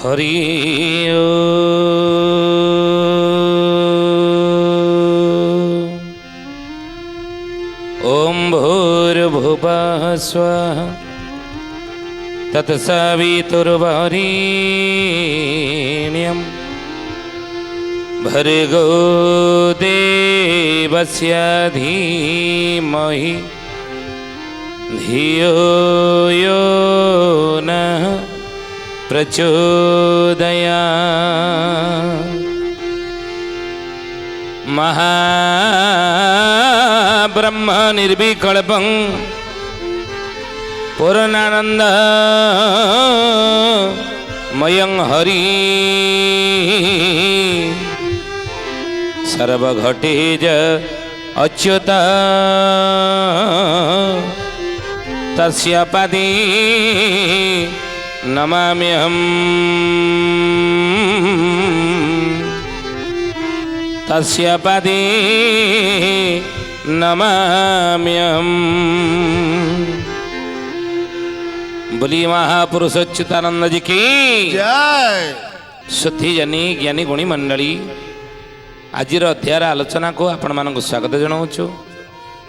हरि ओम भूर्भुवः स्वः तत्सवितुर्वरेण्यं भर्गो देवस्य धीमहि धियो यो नः प्रचोदयात्। महाब्रह्म निर्विकल्पं पूर्णानन्दमयं हरि सर्वघटेज अच्युत तस्य पदे नमाम्यहम् तस्य पदे नमाम्यहम्। बोली महापुरुष अच्युतानंद जी की जय। शुद्धि जनी ज्ञानी गुणी मंडली आजिर अध्यायर आलोचना को आपण मानक स्वागत जनाऊँ।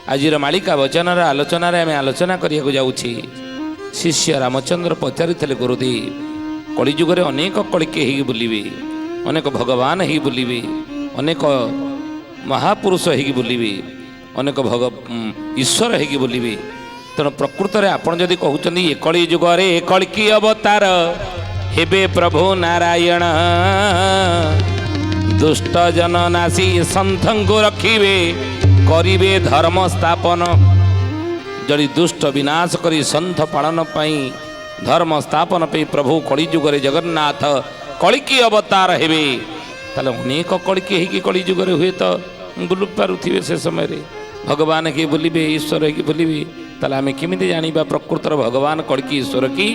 आजिर मालिका वचन आलोचना आम आलोचना करने जाऊँगी। शिष्य रामचंद्र पचारि गुरुदेव कलिजुगे अनेक कलिके हो बुलवे, अनेक भगवान हो बुलवे, अनेक महापुरुष हो बुलवे, अनेक ईश्वर हो बुलवे। तेणु प्रकृत में आपड़ जदि कहते ये कलिजुगे कलिकी अवतार हेबे प्रभु नारायण, दुष्ट जन नासी सन्थं को रखिबे करिबे धर्म स्थापन। जदि दुष्ट विनाश करी सन्थ पालन पाई धर्म स्थापन पे प्रभु कलिजुगे जगन्नाथ कलिकी अवतार हेबे। ताले अनेक कलिकी है कि कलिजुगे हुए तो बुलु पारुथिबे से समय रे भगवान के बुलिबे, ईश्वर के बुलिबे। ताले आमे केमिति जानिबा प्रकृतर भगवान कलिकी ईश्वर की?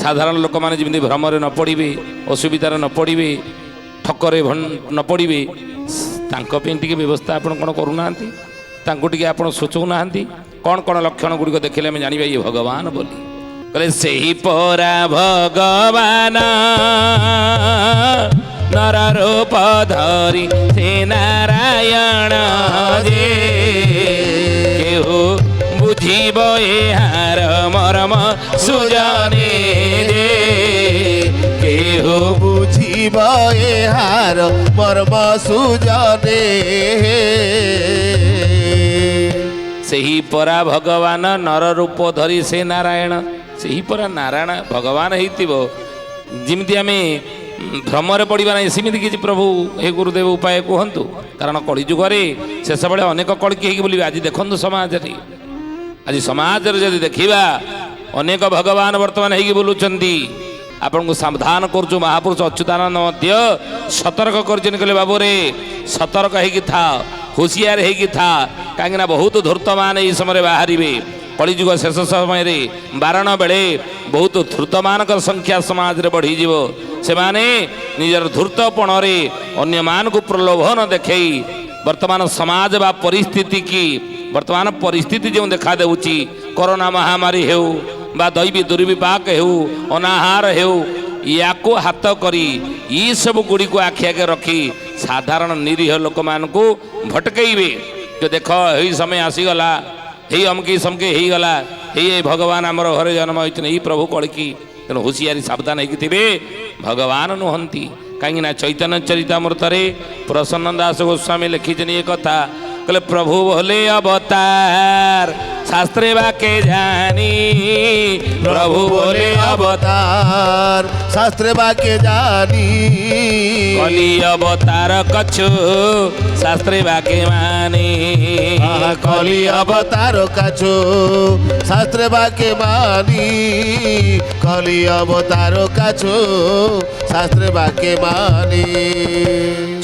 साधारण लोक माने जिमिति भ्रमरे न पड़िबे, असुविधार न पड़िबे, ठकरे न पड़िबे, तांको पे टिके व्यवस्था आपण कोन करूनांती? तांको टिके आपण सोचौनांती? कौन कौन लक्षण गुड़िक देखिले आम जानिबा ये भगवान बोली। कहले सेही परा भगवान नर रूप धरी से नारायण जे केहू बुझिब एहार मर्म सुजने जे केहू बुझिब एहार मर्म सुजने। सेही परा भगवान नर रूप धरी से नारायण, सेही परा नारायण भगवान होइतिबो। जिमिति आमे भ्रमरे पड़िबा नहीं सेमिति किछि प्रभु हे गुरुदेव उपाय कहंतु। कारण कलिजुगरे शेष बेले अनेक कलिकी हेकि बोलिबे। आज देखंतु समाज रे, आज समाज रे जदि देखिबा अनेक भगवान वर्तमान हेकि बोलुचंती। आपन को सावधान करजु महापुरुष अच्युतानंद मध्य सतर्क करजन कहले बाबू रे सतर्क हेकि था, होशियार हेकि था। कहीं बहुत धूर्त मान यह समय बाहर कलिजुग शेष समय बारण बेले बहुत धूर्त मान संख्या समाज रे बढ़ीज से माने निजर धूर्तपण अन्य मान को प्रलोभन देखे वर्तमान समाज बा परिस्थिति की वर्तमान परिस्थिति जो देखा देउची कोरोना महामारी हो बा दैवी दुर्विपाक हो अनाहार हो याको हाथ करी ये सब गुड़ी को आखि आगे रखी साधारण निरीह लोक मान को भटकईबे। जो देख यही समय आसीगला, यही अमकी समके ही गला, यही भगवान आमर घरे जन्म होती प्रभु कलिकी। तेणु होशियारी सावधान होती भगवान नुहंती। कहीं चैतन्य चरितामृत प्रसन्न दास गोस्वामी लिखिछन ये कथा। कहले प्रभु भोले अवतार शास्त्रे बाके जानी, प्रभु भोले अवतार शास्त्रे बाके जानी। कली अवतार कछु शास्त्रे बाके मानी, कली अवतार कछु शास्त्रे बाके मानी। कली अवतार कछु शास्त्रे बाके मानी।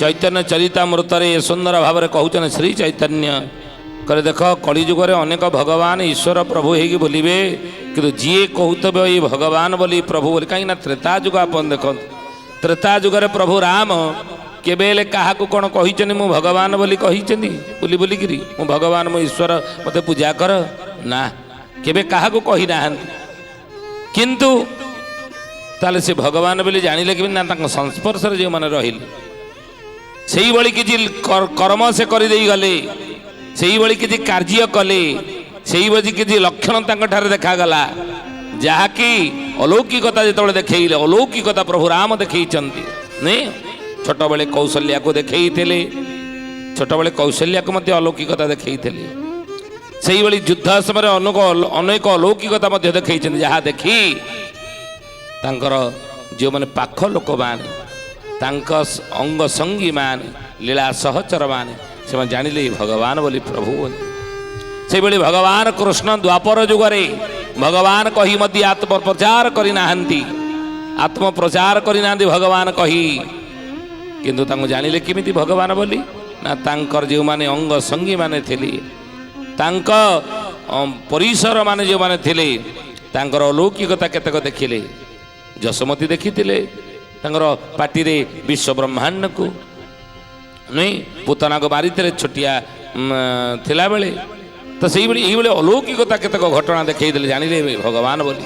चैतन्य चरितामृत सुंदर भाव में कहते श्री चैतन्य करे देख कलिजुगे अनेक भगवान ईश्वर प्रभु हो बोलिबे कि जी कहते ये भगवान बोली प्रभु बोली। कहीं त्रेता जुग आप देख त्रेता जुगे प्रभु राम केबेले क्या कौन कही मु भगवान बोली कही बोली बोलिकी मु भगवान मो ईश्वर मत पूजा कर ना केबे क्या कही ना। किंतु ताले से भगवान बोली जानिले कि ना तांको संस्पर्श रे जो माने रहिल सेही बळी किछि कर्म से करि देई गले सेही बळी किछि कार्य कले सेही बळी किछि लक्षण तांको ठारे देखा गला जहा कि अलौकिकता जेतबळे देखैले अलौकिकता प्रभु राम देखैचंती ने छोट बेले कौशल्या को देखैथिले छोट बेले कौशल्या को मध्य अलौकिकता देखैथिले सेही बळी युद्ध समय अनेक अलौकिकता मध्य देखैचंती जहा देखी तांकर जो माने पाख लोक माने तांक अंग संगी माने लीला सहचर माने से जानिले भगवान बोली प्रभु बोली से बड़ी भगवान कृष्ण द्वापर जुगरे भगवान कही मध्य आत्म प्रचार करी नाहंती आत्म प्रचार करी नाहंती भगवान कही किंतु तांको जानिले किमिति भगवान बोली ना तांकर जो माने अंग संगी माने थिले तांक परिसर माने जो माने थिले तांकर अलौकिकता केतक देखिले जसमती देखिथिले तांकर पाटी रे विश्व ब्रह्मांड को नहीं पुतना को मारिथिले छोटिया थिला बेले तो सही बड़ी यही बड़े अलौकिकता केतक घटना देखई देले जानिले भगवान बोली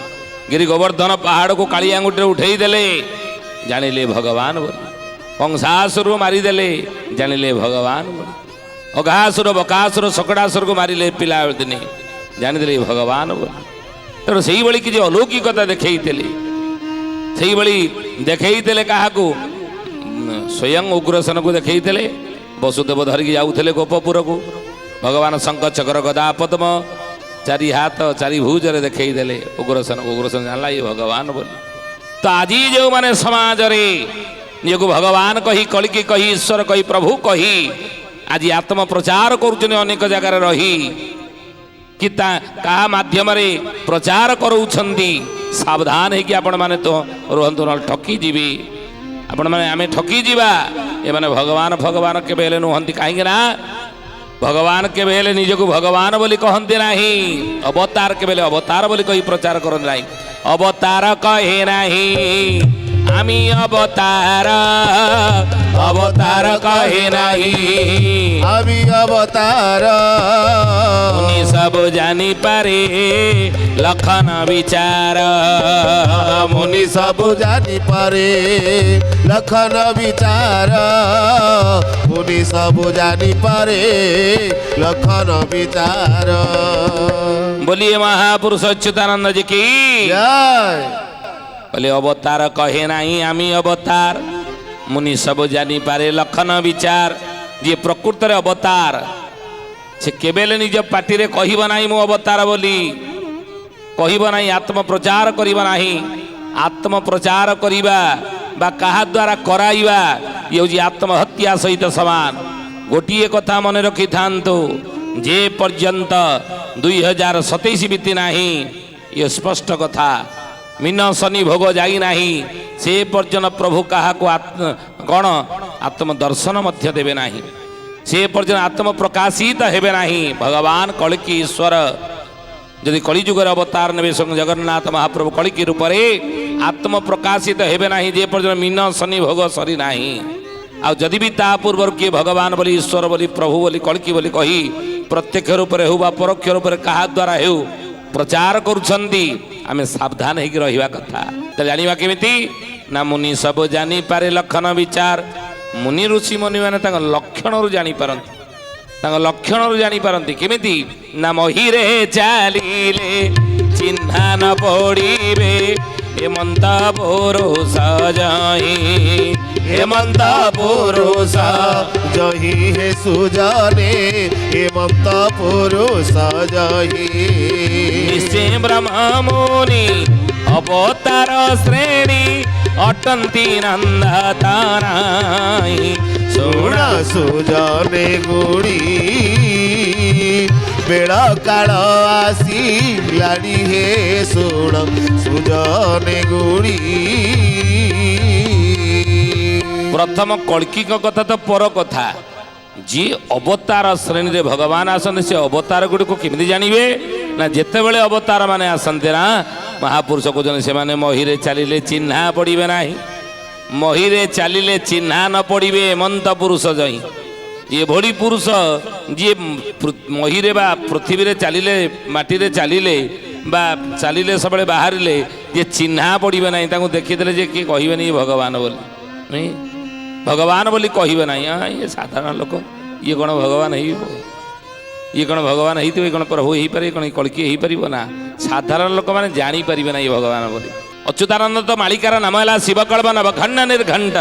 गिरी गोवर्धन पहाड़ को काली आंगुठी उठेई देले जानिले भगवान बोली कंसासुर मारिदेले जानिले भगवान बोली अघासुर बकासुर सकड़ासुर को मारिले पिला दिने जानिदेले भगवान बोली तेणु से बड़ी किसी अलौकिकता देखई देले से बड़ी देखई देले काहाकू स्वयं उग्रसेन को देखई देले वसुदेव धरिकी जाऊले गोपपुर को भगवान शंख चक्र गदा पद्म चारि हाथ चारि भुजरे देखई देले उग्रसेन जानला ये भगवान बोली तो आज जो माने समाज रे निजको भगवान कही कलिकी कही ईश्वर कही प्रभु कही आज आत्म प्रचार करुछन अनेक जगार रही कि का माध्यम रे प्रचार करूछंती सावधान है कि आपण माने तो रुहंतु न ठकी जीवी आपण माने आमे ठकी जीवा ए माने भगवान भगवान के बेले नुहंती काहे ना भगवान के बेले निजको भगवान बोली कहंती नहीं अवतार के बेले अवतार बोली कही प्रचार करन नहीं अवतार कहे नहीं आमी अवतार अवतार कहे नहीं आमी अवतार मुनि सब जानी पारे लखन विचार मुनि सब जानी पारे लखन विचार मुनि सब जानी पारे लखन विचार बोलिए महापुरुष अच्युतानंद जी की जय बोले अवतार कहे नहीं आमी अवतार मुनि सब जानी पारे लखन विचार जी प्रकृत रे अवतार से केबेले निज पाटी रे कहिब नाही मो अवतार बोली कहिब नाही आत्म प्रचार करिब नाही आत्म प्रचार करिबा बा कहा द्वारा कराइबा ये होजी आत्महत्या सहित समान गोटिए कथा मन रखि थांतो जे पर्यंत 2027 बीती नाही ये स्पष्ट कथा मीन शनि भोग जाई नाही से पर्यंत प्रभु कहा को कौन आत्म दर्शन मध्य देवे नाही से पर्यंत आत्म प्रकाशित हेबे नाही भगवान कलिकी ईश्वर यदि कलिजुगर अवतार ने जगन्नाथ महाप्रभु कलिकी रूप रे आत्म प्रकाशित हेबे नाही जे पर्यंत मीन शनि भोग सरी नाही आ जदि भी ता पूर्व किए भगवान बोली ईश्वर बोली प्रभु बोली कलिकी बोली कही प्रत्यक्ष रूप रे हो बा परोक्ष रूप रे कहा द्वारा हेउ प्रचार करुछंती आमे सावधान है कि रहिबा कथा त जानिबा केमिति ना मुनि सब जानी पारे लक्षण विचार मुनि ऋषि मुनि माने तांग लक्षण रु जानी पारंती तांग लक्षण रु जानी पारंती केमिति ना महिरे चालिले चिन्हा न पड़िबे हेमंत पुरुष जही हेमंत पुरुष जही हे सुजने हेमंत पुरुष जही निश्चय ब्रह्म मुनि अवतार श्रेणी अटंती नंदतानाई सुण सुजने गुड़ी बेड़ काल आसी लाड़ी हे सुण सुजने गुड़ी प्रथम कल्की कथा तो पर कथा जी अवतार श्रेणी रे भगवान आसते से अवतार गुड़ी को केमती जानवे ना जिते बड़े अवतार माने आसते ना महापुरुष कहते से माने महिरे चलिले चिन्हा पड़े ना महिरे चलिले चिन्हा न पड़े हेमंत पुरुष जही ये भड़ी पुरुष जी महिरे बा पृथ्वी रे चलिले माटी रे चलिले बा चलिले सब बाहर जे चिन्हा पड़े ना देखीदे जे किए कहबे भगवान बोली नहीं भगवान बोली कहबे ना हाँ ये साधारण लोक ये कौन भगवान ये कौन भगवान हो कौन प्रभु हो पारे कौन कलकी हो पार ना साधारण लोक मैंने जापर ना ये भगवान बोली। अच्युतानंद तो मालिकार नाम है शिवकल्प नवखंड निर्घंट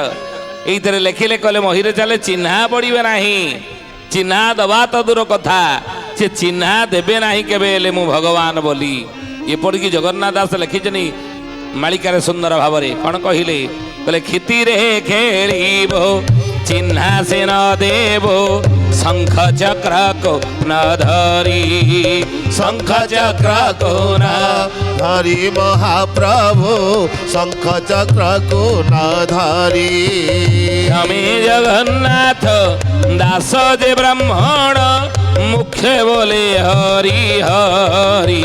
ये लेखिले कहले महीरे चले चिन्हा पड़े ना चिन्हा दबा तो दूर कथा से चिन्हा देवे ना केवे मु भगवान बोली एपरिक जगन्नाथ दास लिखिछन मालिकार सुंदर भाव कौन कहले कहले खितिरे खेलिबो चिन्हा से न देवो शंख चक्र को न धरी शंख चक्र को न धरी महाप्रभु शंख चक्र को न धरी हमें जगन्नाथ दास जे ब्राह्मण मुख्य बोले हरि हरि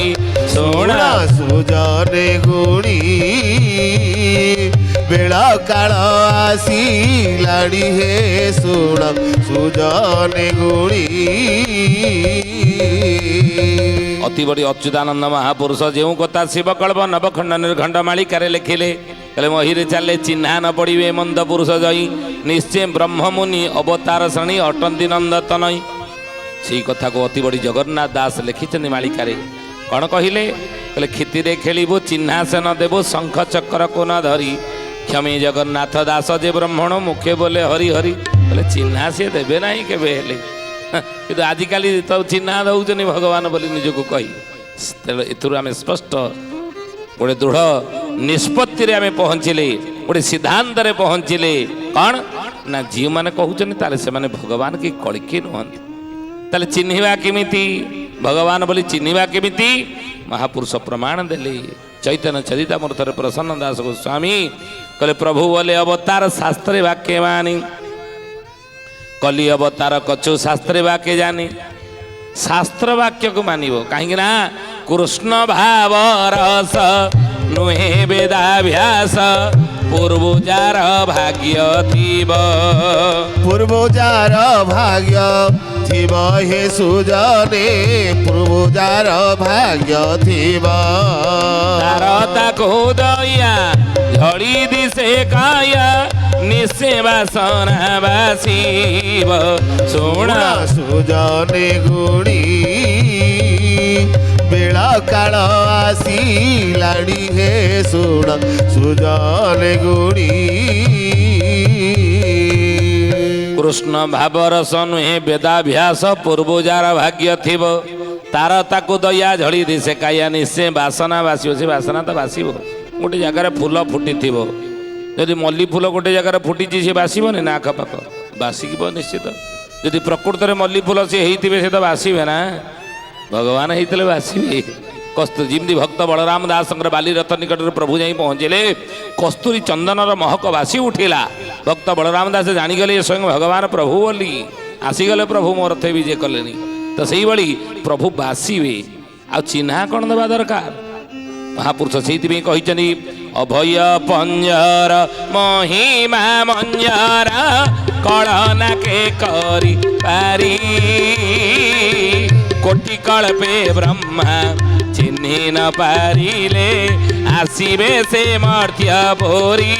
सोना सुजने गुणी बेला काल आसी लाड़ी हे सुण सुजने गुणी। अति बड़ी अच्युतानंद महापुरुष जो कथा शिवकल्प नवखंड निर्घंट मालिकार लिखिले कहले महीरे चले चिन्हा न पड़े मंद पुरुष जई निश्चय ब्रह्ममुनि अवतार श्रेणी अटंती नंदतनई से कथा को अति बड़ी जगन्नाथ दास लिखिं मालिकार कौन कहले कहले खितिरे खेलिबो चिन्हा से न देबो शंख चक्र को न धरी क्षमे जगन्नाथ दास जे ब्राह्मण मुखे बोले हरि हरि बोले चिन्हा से देवे ना केवे कि आजिकल तो चिन्हा दौन भगवान बोली निजक कही एथुर आम स्पष्ट गोटे दृढ़ निष्पत्ति आम पहुँचले गोटे सिद्धांत पहुँचले कौन ना जी मैंने कहते से भगवान की कड़की नुहति ताले चिन्हिबा केमिति भगवान बोली चिन्हिबा केमिति महापुरुष प्रमाण देले चैतन्य चरितामृत प्रसन्न दास गोस्वामी कहले प्रभु बोले अवतार शास्त्रे वाक्य मानी कली अवतार कछु शास्त्रे वाक्य जानी शास्त्र वाक्य को मानिबो कहीं ना कृष्ण भाव रस नुहे वेदाभ्यास पूर्वजार भाग्य थीब पूर्वजार भाग्य थीब हे सुजने पूर्वजार भाग्य थीब तारता को दया झड़ी दिसे काया निश्चय वासना बासीब सोना सुजने गुणी बेला काल आसी लाड़ी हे सुण सुजने गुणी। कृष्ण भावरस नुहे वेदाभ्यास पूर्वजार भाग्य थीब तार ताकू दया झड़ी दिसे काया निश्चय बासना बासिब से बासना तो बासिब गोटे जगार फूल फुटी थी जदि मल्ली फूल गोटे जगार फुटी सी बासबनी ना आखपाख बासिक निश्चित जदि प्रकृत में मल्ली फूल सी होते से तो बासबे ना भगवान होते बासबे कस्तूरी जमी भक्त बलराम दास बाली रथ निकट प्रभु जा पहुँचले कस्तूरी चंदनर महक बासी उठिला भक्त बलराम दास जाणीगले स्वयं भगवान प्रभु बोली आसीगले प्रभु मो रथ विजय कले तो से भाई प्रभु बासबे आ चिन्हा कौन देवा दरकार महापुरुष से कहते अभय पंजर महिमा मंजर कलना के करी पारी कोटि कल्पे ब्रह्मा चिन्हि न पारिले आसीबे से मर्त्य भोरी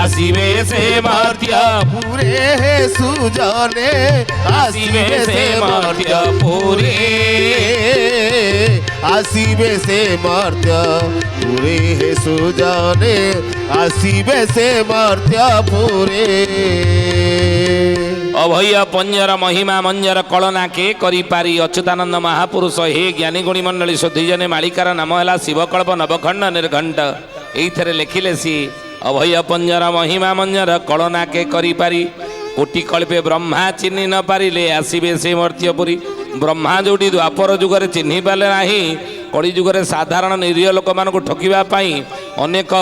आसीबे से मर्त्य पूरे हे सुजने आसीबे से मर्त्य भोरी आसीबे से मर्त्य पूरे हे सुजने आसीबे से मर्त्य पूरे अभय पंजर महिमा मंजर कलना के करी पारी अच्युतानंद महापुरुष हे ज्ञानी गुणी मंडली शोधीजने मालिकार नाम है शिवकल्प नवखंड निर्घंट ये लिखिले सी अभय पंजर महिमा मंजर कलना के करी पारी कोटि कल्पे ब्रह्मा चिन्हि न पारिले आसीबे से मर्त्यपुरी ब्रह्मा जोड़ी द्वापर जुगरे चिन्हि पाले नाही कली जुगरे साधारण निरीह लोक मान ठकिवाई अनेक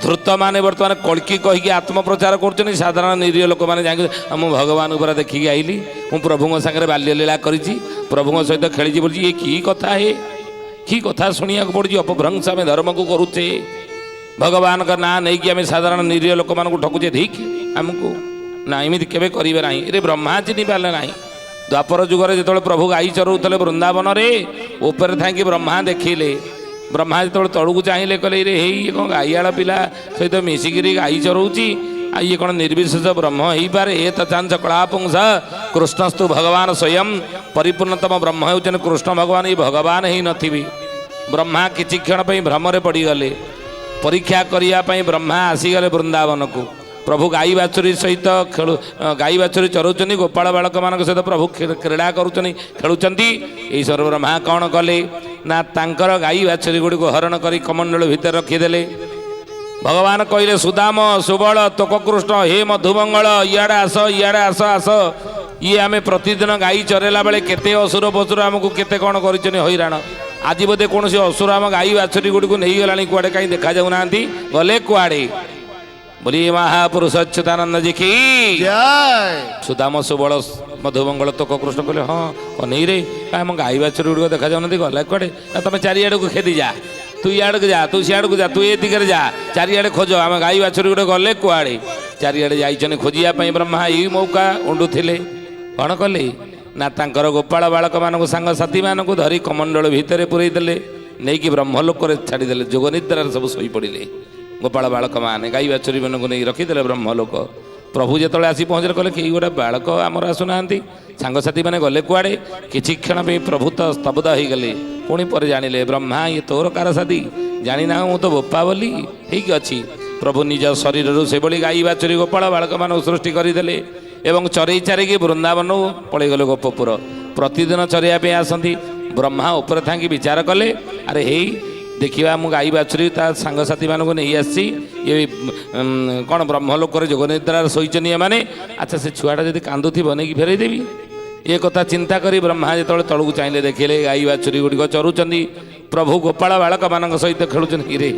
धृत माने बर्तमान कल्की कहीकि आत्मप्रचार कर साधारण निरीह लोक मैंने जाए मुझ भगवान उपर देखिकी आईली मु प्रभु सागर बाल्यलीला करी प्रभु सहित खेली बोली ये की कथा है कि कथा शुणा पड़ी अपभ्रंश आम धर्म को करुचे भगवान का ना नहीं कि आम साधारण निरीह लोक मान ठकुचे ठीक आमको ना एमती केवे करेंगे ना रे ब्रह्मा चिन्हि पारे ना द्वापर जुगर जो प्रभु गाई चराउले वृंदावन में ऊपर थी ब्रह्मा देखिले ब्रह्मा जो तलू चाहिए कहले रे हे कौन गाईआड़ पिला सहित मिसिकी गाई चराऊँगी ये कौन निर्विशेष ब्रह्म हो पारे ए तचांच कलापुंस कृष्णस्तु भगवान स्वयं परिपूर्णतम ब्रह्म होचन कृष्ण भगवान ये भगवान ही नथिबी ब्रह्मा किछि क्षण भ्रमरे पड़गले परीक्षा करने ब्रह्मा आसीगले वृंदावन को प्रभु गाई बाछुरी सहित खेलु गाई बाछुरी चराउछन्ति गोपाल बालक मान सहित प्रभु क्रीड़ा खेलुंट ईश्वर ब्रह्मा कौन कले ना तांकर गाई बाछुरी गुड़ी को हरण कर कमंडल भितर रखीदे भगवान कहले सुदाम सुबल तोक कृष्ण हे मधुमंगल इयाड़े आस आस ये आम प्रतिदिन गाई चरेला बेले केते असुर पसुर आमको केते कौन कर हैरान आज बोधे कौन असुर आम गाई बाछुरी गुड़ी को नहीं गला कुआड़े कहीं देखा जाऊना गले कुआड़े बोली महापुरुष अच्युतानंद जी की जय सुदाम सुबल मधुमंगल तोक कृष्ण कहले हाँ कन्हई रे आम गाई बाछुरी गुड़ी देखा जाऊना गला कुआड़े तुम चारिआड़ को खेदी जा तू इड़ को जा तू सियाड़ को जा तू ये दिगरे जा चारिआड़े खोज आम गाई बाछुरी गुड़े गले कुआड़े चारिआड़े जाइछन खोजिया ब्रह्मा यही मौका उंडुथिले कौन कले ना तांकर गोपाल बालक मानक सांगसाथी मानक धरी कमंडल भितर पुरई देले नहीं कि ब्रह्मलोक छाड़ीदे जोग निद्रार सब शोई पड़े गोपाल बालक मैंने गाई बाछुरी मानक नहीं रखीदे ब्रह्मलोक प्रभु जो आसी पहुँचे कहले कि गोटे बालक आमर आसुना सांगसाथी मैंने गले कुआड़े किछि क्षण प्रभु तो स्तब्ध हो गले पुणी पर जानिले ब्रह्मा ये तोर कार साथी जानी ना मु तो बोपा बोली ठीक अच्छी प्रभु निज शरीर से गाई बाछुरी गोपाल बालक मान सृष्टि करदे एवं चरई चारिकी वृंदावन पलैगले गोपपुर प्रतिदिन चरैया आसती ब्रह्मा उपर थाकी विचार कले अरे हे देखा मु गाई बाछुरी सांगसाथी मानक नहीं आसी ये कौन ब्रह्मलोक जोगनिद्रार शोचन मैंने अच्छा से छुआटा जब कांदुथी नहीं फेरईदेवी ये कथा चिंता करी ब्रह्मा जो तलू चाहिए देखिले गाई बाछुरी गुड़िक चरुंच प्रभु गोपाल बालक मान सहित खेलुन रे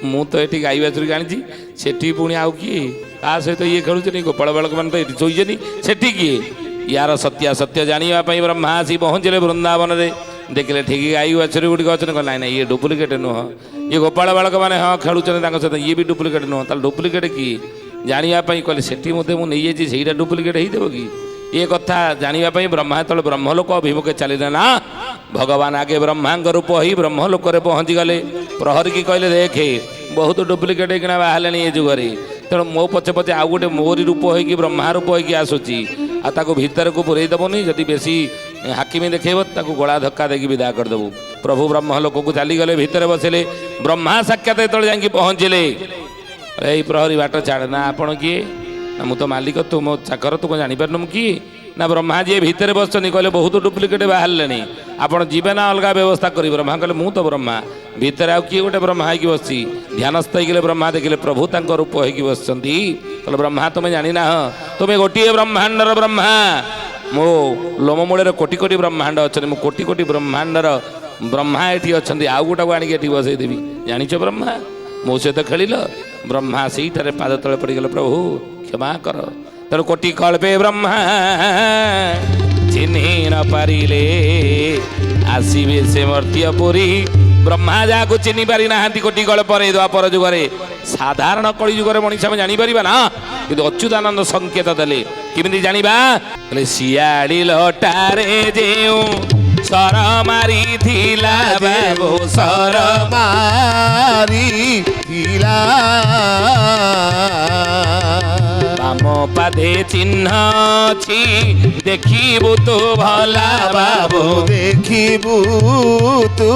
मु तो ये गाई बाछुरी आनी सेठी पुणी आउ किए ता सहित ये खेलुन गोपाल बालक मान तो ये शोचनी सेठी किए यार सत्य जानापी ब्रह्मा आसी पहुँचले वृंदावन में देखिले ठीक गाई बाछुरी गुड़िक अच्छे ना ना ये डुप्लिकेट नुह ये गोपाल बालक मैंने हाँ खेलुन सहित ये भी डुप्लिकेट नुह ताल डुप्लिकेट किए जानापी कहले सेठी मत मुझे से डुप्लिकेट होदेव कि ये कथा जानापी ब्रह्मा जो ब्रह्मलोक अभिमुखे चलिए ना भगवान आगे ब्रह्मांग रूप ही ब्रह्मलोक पहुँची गले प्रहरी की कहले देखे बहुत डुप्लिकेट किना बाहर ये जुगरे तेणु मो पचे पचे आउ गोटे मोरी रूप हो ब्रह्मा रूप हो आसूची आताको भितर को पुरई देवनी जदि बेसी हाकिमी देखेब ताको गोला धक्का देकी विदा करदेबू प्रभु ब्रह्मलोक को चलीगले भितर बसिले ब्रह्मा साक्षात जो जा पहुँचले अरे प्रहरी बाट छाड़ ना आपण किए ना मु तो मालिक तू मो चाकर तू कौन जापार मु किए ना ब्रह्मा जी भितर बसनी कहले बहुत डुप्लिकेट बाहर आपड़ जीवे ना अलग व्यवस्था करी ब्रह्मा कहले मु तो ब्रह्मा भितर आउ किए गोटे ब्रह्मा होगी बसी ध्यानस्थ होते ब्रह्मा देखिले प्रभु तांक रूप होगी बसती कहले ब्रह्मा तुम्हें जानी ना तुम्हें गोटे ब्रह्मांडर ब्रह्मा मो लोममूल कोटि कोटि ब्रह्मांड अच्छा मु कोटि कोटि ब्रह्मांडर ब्रह्मा ये अच्छा आउ गोटा को आनिक बसईदेवी जाच ब्रह्मा मो सहित खेल ब्रह्मा से पाद तले पड़गले प्रभु क्षमा कर तेणु कोटि कल्पे ब्रह्मा चिन्ह न पारिले आसवे से मर्त्यपुरी ब्रह्मा जहाँ को चिन्ह पारि ना कोटि कल्प द्वापर जुगरे साधारण कली जुगरे मनीष आम जापर ना कि अच्युतानंद संकेत देले किमिति जानिबा सियाड़ी लटारे जेउ सर मारी थिला बाबू सर मारी थिला बाम पादे चिन्ह छी देखिबु तू भला बाबू देखिबु तू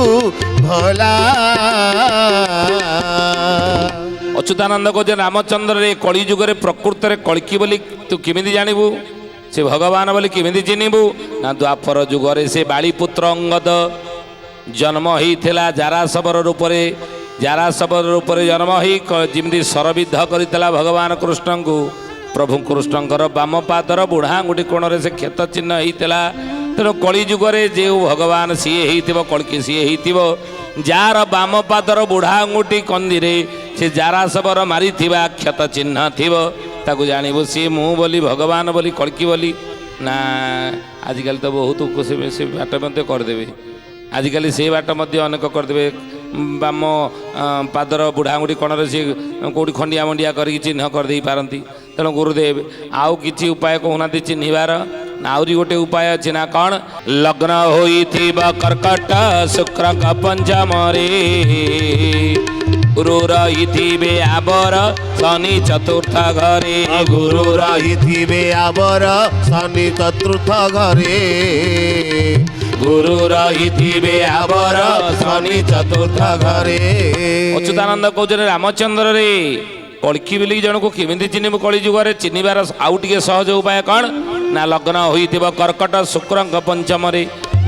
भला अच्युतानंद को रामचंद्र रे कली जुगरे प्रकृत रे कल्की बोली तू किमिति जानिबु से भगवान बोली किमिति चिन्हबू ना द्वापर जुगरे से बालीपुत्र अंगद जन्म होता जारासवर रूपरे जन्म हो जमी सरविद्ध करता भगवान कृष्ण को प्रभु कृष्णकर बाम पादर बुढ़ा आंगुठी कोण से क्षत चिन्ह होता तेणु कली जुगरे जो भगवान सी हो कल्की सी हो जार बाम पादर बुढ़ा आंगुठी कंदी से जारासवर मारी क्षत चिन्ह थी ताकू जानबू सी मु बोली भगवान बोली कल्की बोली ना आजिकल तो बहुत से बाट मत करदे आजिकल से बाट अनेक करदे बाम पादर बुढ़ा आंगुठी कणर सी कौटी खंडिया मंडिया कर चिन्ह करदे पारती तेणु गुरुदेव आउ कि उपाय कहना चिन्हबार ନା ଆହୁରି ଗୋଟେ ଉପାୟ ଅଛି ନା କ'ଣ ଲଗ୍ନ ହୋଇଥିବ କର୍କଟ ଶୁକ୍ରଙ୍କ ପଞ୍ଚମରେ ଗୁରୁ ରହିଥିବେ ଆବର ଶନି ଚତୁର୍ଥ ଘରେ ଗୁରୁ ରହିଥିବେ ଆବର ଶନି ଚତୁର୍ଥ ଘରେ ଗୁରୁ ରହିଥିବେ ଆବର ଶନି ଚତୁର୍ଥ ଘରେ ଅଚ୍ୟୁତାନନ୍ଦ କହୁଛନ୍ତି ରାମଚନ୍ଦ୍ରରେ କଳ୍କି ବୋଲି ଜଣକୁ କେମିତି ଚିହ୍ନିବୁ କଳି ଯୁଗରେ ଚିହ୍ନିବାର ଆଉ ଟିକେ ସହଜ ଉପାୟ କ'ଣ ନା ଲଗ୍ନ ହୋଇଥିବ କର୍କଟ ଶୁକ୍ରଙ୍କ ପଞ୍ଚମରେ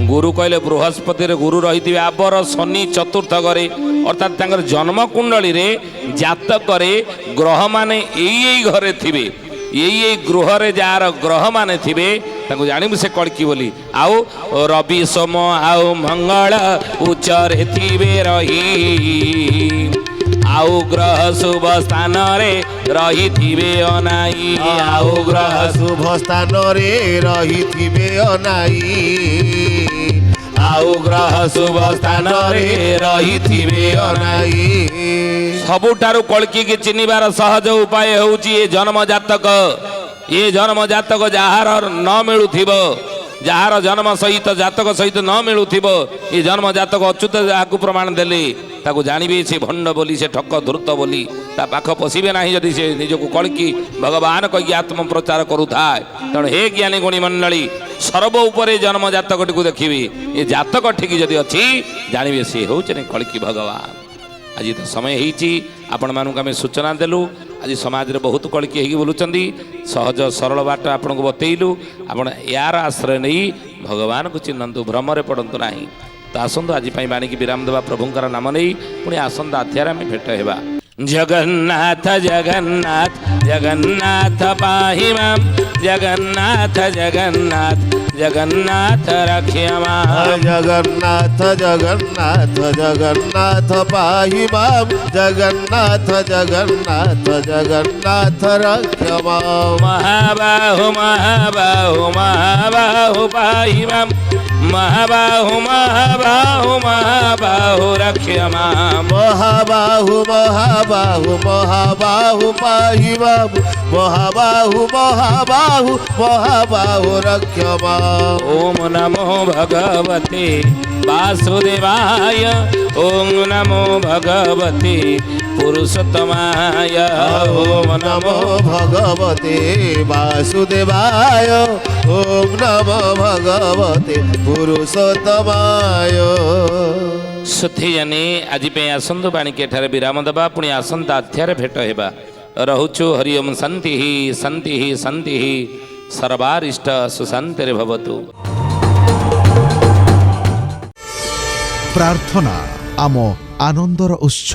ଗୁରୁ କହିଲେ ବୃହସ୍ପତିରେ ଗୁରୁ ରହିଥିବେ ଆବର ଶନି ଚତୁର୍ଥ ଘରେ ଅର୍ଥାତ୍ ତାଙ୍କର ଜନ୍ମ କୁଣ୍ଡଳୀରେ ଜାତକରେ ଗ୍ରହମାନେ ଏଇ ଘରେ ଥିବେ ଏଇ ଗୃହରେ ଯାହାର ଗ୍ରହମାନେ ଥିବେ ତାଙ୍କୁ ଜାଣିବୁ ସେ କଳ୍କି ବୋଲି ଆଉ ରବି ସୋମ ଆଉ ମଙ୍ଗଳ ଉଚ୍ଚରେ ଥିବେ ରହି ଆଉ ଗ୍ରହ ଶୁଭ ସ୍ଥାନରେ ରହିଥିବେ ଅନାଇ ଆଉ ଗ୍ରହ ଶୁଭ ସ୍ଥାନରେ ରହିଥିବେ ଅନାଇ ଆଉ ଗ୍ରହ ଶୁଭ ସ୍ଥାନରେ ରହିଥିବେ ଅନାଇ ସବୁଠାରୁ କଳ୍କିକି ଚିହ୍ନିବାର ସହଜ ଉପାୟ ହେଉଛି ଏ ଜନ୍ମ ଜାତକ ଯାହାର ନ ମିଳୁଥିବ ଯାହାର ଜନ୍ମ ସହିତ ଜାତକ ସହିତ ନ ମିଳୁଥିବ ଏ ଜନ୍ମ ଜାତକ ଅଚ୍ୟୁତ ଯାହାକୁ ପ୍ରମାଣ ଦେଲେ ତାକୁ ଜାଣିବେ ସେ ଭଣ୍ଡ ବୋଲି ସେ ଠକ ଧୂର୍ତ୍ତ ବୋଲି ତା ପାଖ ପଶିବେ ନାହିଁ ଯଦି ସେ ନିଜକୁ କଳ୍କି ଭଗବାନ କହିକି ଆତ୍ମପ୍ରଚାର କରୁଥାଏ ତେଣୁ ହେ ଜ୍ଞାନୀ ଗୁଣୀ ମଣ୍ଡଳୀ ସର୍ବ ଉପରେ ଜନ୍ମ ଜାତକଟିକୁ ଦେଖିବେ ଏ ଜାତକ ଠିକ ଯଦି ଅଛି ଜାଣିବେ ସେ ହେଉଛନ୍ତି କଳ୍କି ଭଗବାନ ଆଜି ତ ସମୟ ହେଇଛି ଆପଣମାନଙ୍କୁ ଆମେ ସୂଚନା ଦେଲୁ ଆଜି ସମାଜରେ ବହୁତ କଳ୍କି ହେଇକି ବୁଲୁଛନ୍ତି ସହଜ ସରଳ ବାଟ ଆପଣଙ୍କୁ ବତେଇଲୁ ଆପଣ ୟାର ଆଶ୍ରୟ ନେଇ ଭଗବାନଙ୍କୁ ଚିହ୍ନନ୍ତୁ ଭ୍ରମରେ ପଡ଼ନ୍ତୁ ନାହିଁ ତ ଆସନ୍ତୁ ଆଜି ପାଇଁ ବାଣୀକି ବିରାମ ଦେବା ପ୍ରଭୁଙ୍କର ନାମ ନେଇ ପୁଣି ଆସନ୍ତା ଅଧ୍ୟାୟରେ ଆମେ ଭେଟ ହେବା ଜଗନ୍ନାଥ ଜଗନ୍ନାଥ ଜଗନ୍ନାଥ ପାହି ମାମ୍ ଜଗନ୍ନାଥ ଜଗନ୍ନାଥ ଜଗନ୍ନାଥ ରକ୍ଷା ମାମ୍ ଜଗନ୍ନାଥ ଜଗନ୍ନାଥ ଜଗନ୍ନାଥ ପାହି ମାମ୍ ଜଗନ୍ନାଥ ଜଗନ୍ନାଥ ଜଗନ୍ନାଥ ରକ୍ଷା ମାମ୍ ମହାବାହୁ ମହାବାହୁ ମହାବାହୁ ପାହି ମାମ୍ ମହାବାହୁ ମହାବାହୁ ମହାବାହୁ ରକ୍ଷା ମାମ୍ ମହାବାହୁ ମହାବାହୁ ମହାବାହୁ ପାହି ମାମ୍ ମହାବାହୁ ମହାବାହୁ ମହାବାହୁ ରକ୍ଷା ମାମ୍ ओम नमो भगवते वासुदेवाय ओम नमो भगवते पुरुषोत्तमाय ओम नमो भगवते वासुदेवाय ओम नमो भगवते पुरुषोत्तमाय सुथिजने आज आसंतु बाणी के ठारे विराम देवा पुणी आसंता अध्याय भेट हेबा रहुचु हरि ओम शांति शांति शांति सर्वारिष्ट सुशांतिरे भवतु प्रार्थना आम आनंदर उत्स।